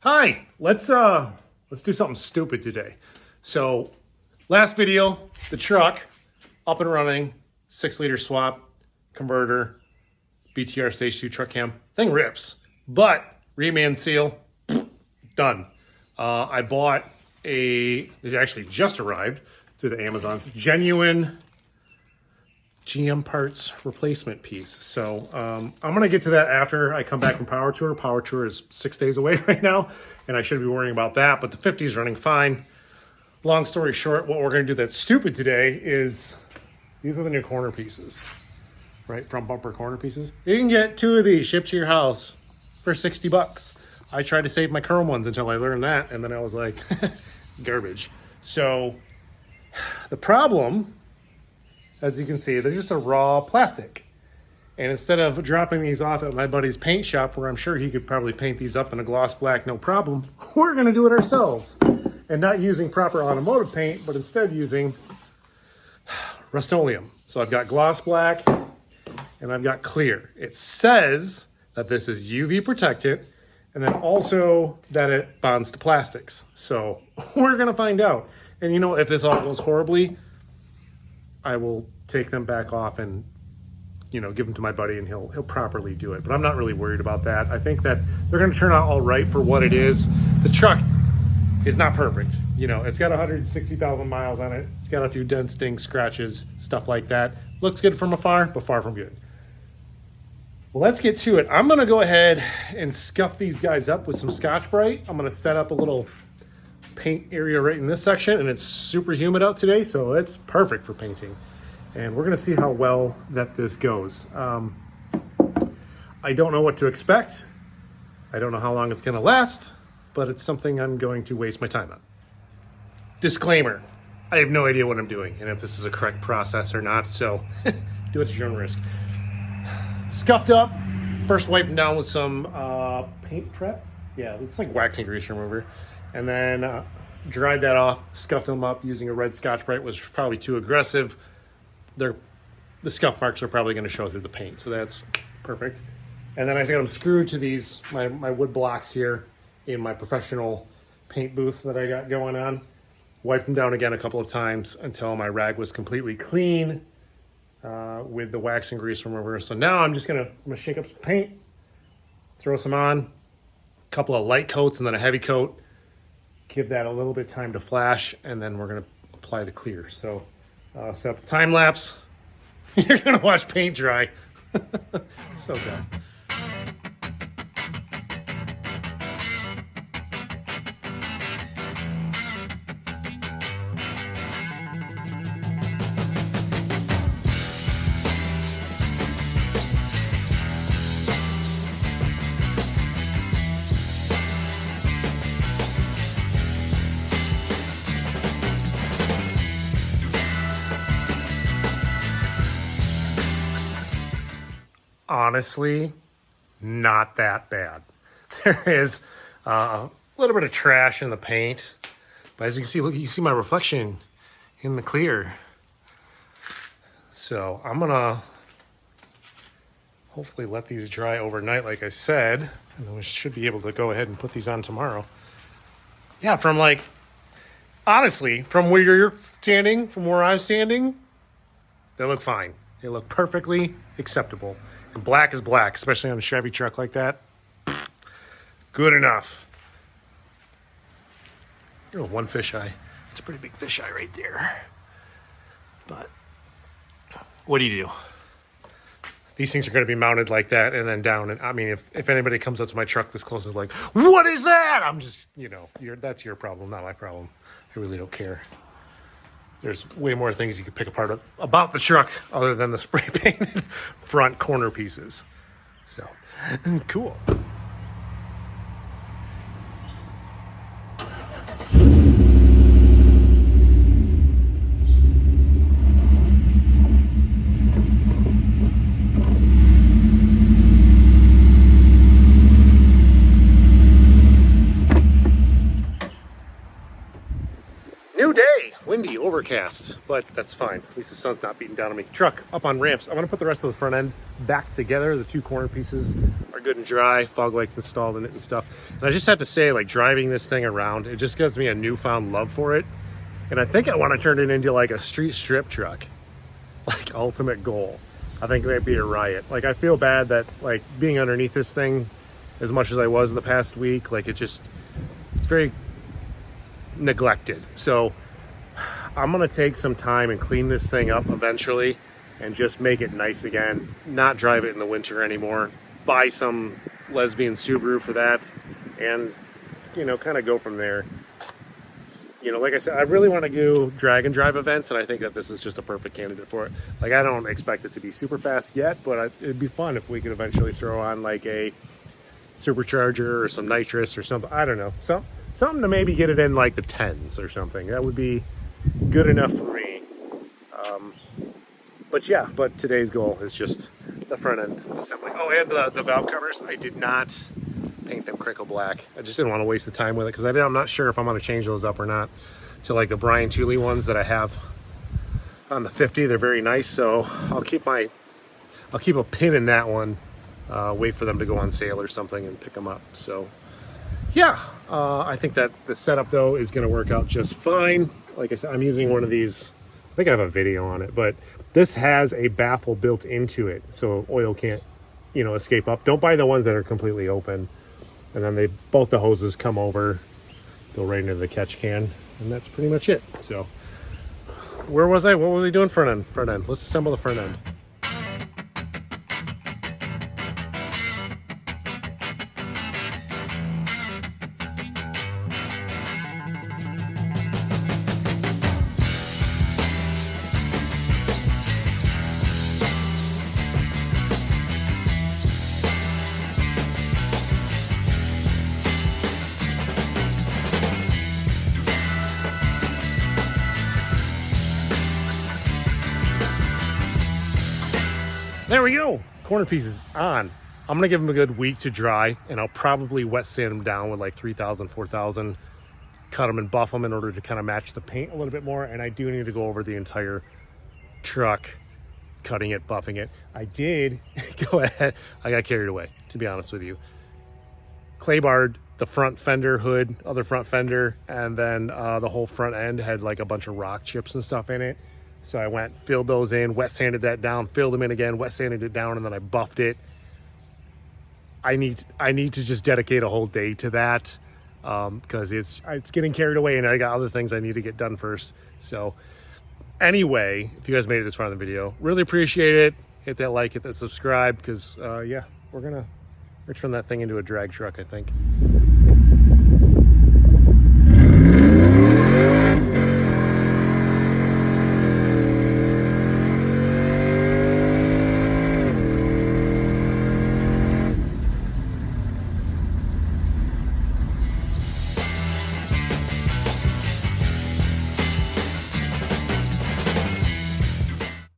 Hi, let's do something stupid today. So, last video, the truck up and running, 6-liter swap, converter, BTR stage 2 truck cam. Thing rips, but reman seal, done. I bought it actually just arrived through the Amazons, genuine GM parts replacement piece. So I'm gonna get to that after I come back from Power Tour. Power Tour is 6 days away right now, and I shouldn't be worrying about that, but the 50 is running fine. Long story short, what we're gonna do that's stupid today is, these are the new corner pieces, right? Front bumper corner pieces. You can get 2 of these shipped to your house for 60 bucks. I tried to save my chrome ones until I learned that, and then I was like, garbage. So the problem, as you can see, they're just a raw plastic. And instead of dropping these off at my buddy's paint shop, where I'm sure he could probably paint these up in a gloss black, no problem, we're gonna do it ourselves. And not using proper automotive paint, but instead using Rustoleum. So I've got gloss black and I've got clear. It says that this is UV protected, and then also that it bonds to plastics. So we're gonna find out. And you know, if this all goes horribly, I will take them back off and, you know, give them to my buddy and he'll properly do it. But I'm not really worried about that. I think that they're gonna turn out all right for what it is. The truck is not perfect. You know, it's got 160,000 miles on it. It's got a few dents, dings, scratches, stuff like that. Looks good from afar, but far from good. Well, let's get to it. I'm gonna go ahead and scuff these guys up with some Scotch-Brite. I'm gonna set up a little paint area right in this section, and it's super humid out today, so it's perfect for painting. And we're gonna see how well that this goes. I don't know what to expect. I don't know how long it's gonna last, but it's something I'm going to waste my time on. Disclaimer, I have no idea what I'm doing and if this is a correct process or not, so do it at your own risk. Scuffed up, first wiping down with some paint prep. Yeah, it's like wax and grease remover. And then dried that off, scuffed them up using a red Scotch-Brite, was probably too aggressive. The scuff marks are probably gonna show through the paint, so that's perfect. And then I think I'm screwed to these, my wood blocks here in my professional paint booth that I got going on. Wiped them down again a couple of times until my rag was completely clean with the wax and grease remover. So now I'm gonna shake up some paint, throw some on, a couple of light coats and then a heavy coat. Give that a little bit of time to flash, and then we're gonna apply the clear. So set up the time lapse. You're gonna watch paint dry. So good. Honestly, not that bad. There is a little bit of trash in the paint, but as you can see, look, you can see my reflection in the clear. So I'm gonna hopefully let these dry overnight, like I said, and then we should be able to go ahead and put these on tomorrow. Yeah, honestly, from where you're standing, from where I'm standing, they look fine. They look perfectly acceptable. And black is black, especially on a Chevy truck like that. Good enough. Oh, one fisheye. It's a pretty big fisheye right there. But what do you do? These things are going to be mounted like that and then down. And I mean, if anybody comes up to my truck this close and is like, what is that? I'm just, you know, that's your problem, not my problem. I really don't care. There's way more things you could pick apart about the truck other than the spray painted front corner pieces. So, cool. New day. windy, overcast, but that's fine. At least the sun's not beating down on me. Truck up on ramps. I'm gonna put the rest of the front end back together. The two corner pieces are good and dry. Fog lights installed in it and stuff. And I just have to say, like, driving this thing around, it just gives me a newfound love for it. And I think I want to turn it into like a street strip truck, like ultimate goal. I think that'd be a riot. Like, I feel bad that, like, being underneath this thing as much as I was in the past week, like, it's very neglected. So I'm gonna take some time and clean this thing up eventually and just make it nice again, not drive it in the winter anymore, buy some lesbian Subaru for that, and, you know, kind of go from there. You know, like I said, I really want to do drag and drive events, and I think that this is just a perfect candidate for it. Like, I don't expect it to be super fast yet, but it'd be fun if we could eventually throw on like a supercharger or some nitrous or something. I don't know, something to maybe get it in like the 10s or something. That would be good enough for me. But yeah, but today's goal is just the front end assembly. Oh, and the valve covers, I did not paint them crinkle black. I just didn't want to waste the time with it, because I'm not sure if I'm going to change those up or not to like the Brian Tooley ones that I have on the 50. They're very nice, so I'll keep a pin in that one, wait for them to go on sale or something and pick them up. So yeah, I think that the setup though is going to work out just fine. Like I said, I'm using one of these, I think I have a video on it, but this has a baffle built into it so oil can't, you know, escape up. Don't buy the ones that are completely open. And then both the hoses come over, go right into the catch can, and that's pretty much it. So where was I? What was I doing? Front end. Front end. Let's assemble the front end. There we go. Corner pieces on. I'm gonna give them a good week to dry, and I'll probably wet sand them down with like 3000, 4000, cut them and buff them in order to kind of match the paint a little bit more. And I do need to go over the entire truck, cutting it, buffing it. I did go ahead. I got carried away, to be honest with you. Clay barred the front fender hood, other front fender, and then the whole front end had like a bunch of rock chips and stuff in it. So I went, filled those in, wet sanded that down, filled them in again, wet sanded it down, and then I buffed it. I need to just dedicate a whole day to that, because it's getting carried away, and I got other things I need to get done first. So anyway, if you guys made it this far in the video, really appreciate it. Hit that like, hit that subscribe, because yeah, we're gonna turn that thing into a drag truck, I think.